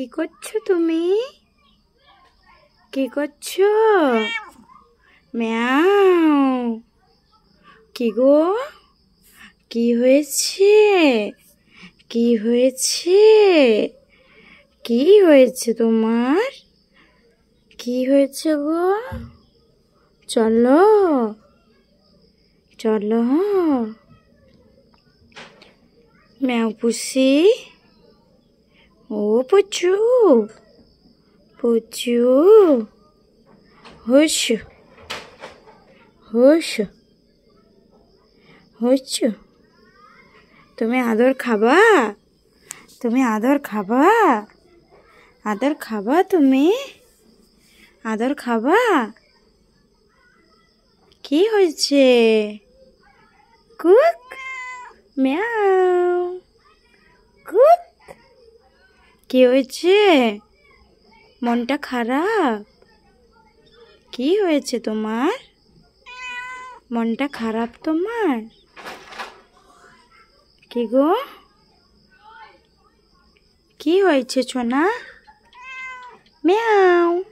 কি করছো তুমি? কি করছো? ম্যাও। কি গো? কি হয়েছে? কি হয়েছে? কি হয়েছে তোমার? কি হয়েছে গো? চলো চলো। ম্যাও পুষি। ও পুচু, পুচু, হুস হুস হুস। তুমি আদর খাবা? তুমি আদর খাবা? আদর খাবা তুমি? আদর খাবা? কি হয়েছে? কুক ম্যাও কুক। কি হয়েছে? মনটা খারাপ? কি হয়েছে তোমার? মনটা খারাপ তোমার? কি গো? কি হয়েছে সোনা? ম্যাও।